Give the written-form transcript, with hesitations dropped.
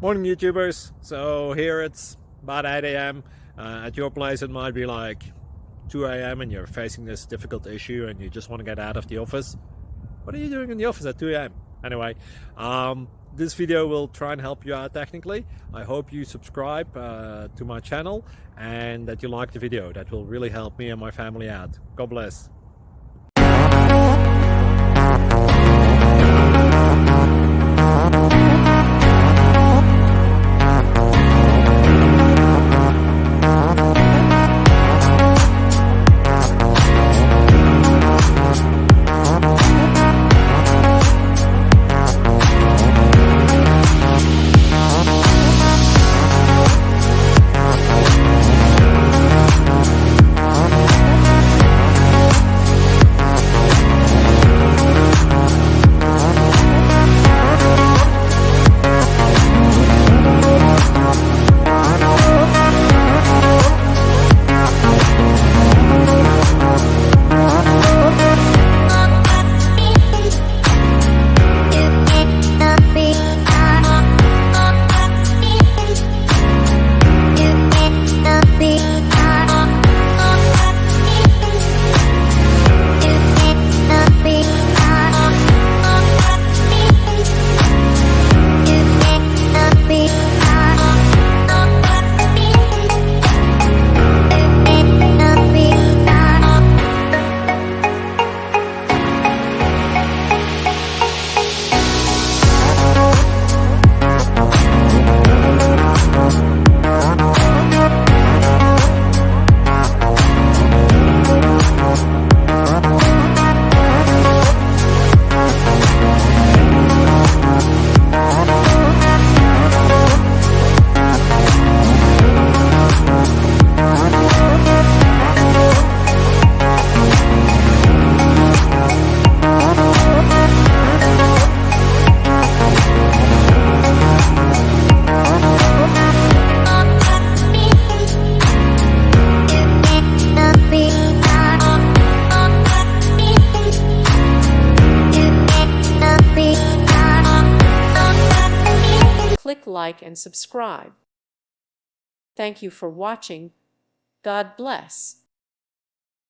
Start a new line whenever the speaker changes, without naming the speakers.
Morning YouTubers. So here it's about 8 a.m. At your place it might be like 2 a.m. and you're facing this difficult issue and you just want to get out of the office. What are you doing in the office at 2 a.m.? Anyway, this video will try and help you out technically. I hope you subscribe to my channel and that you like the video. That will really help me and my family out. God bless.
Click like and subscribe. Thank you for watching. God bless.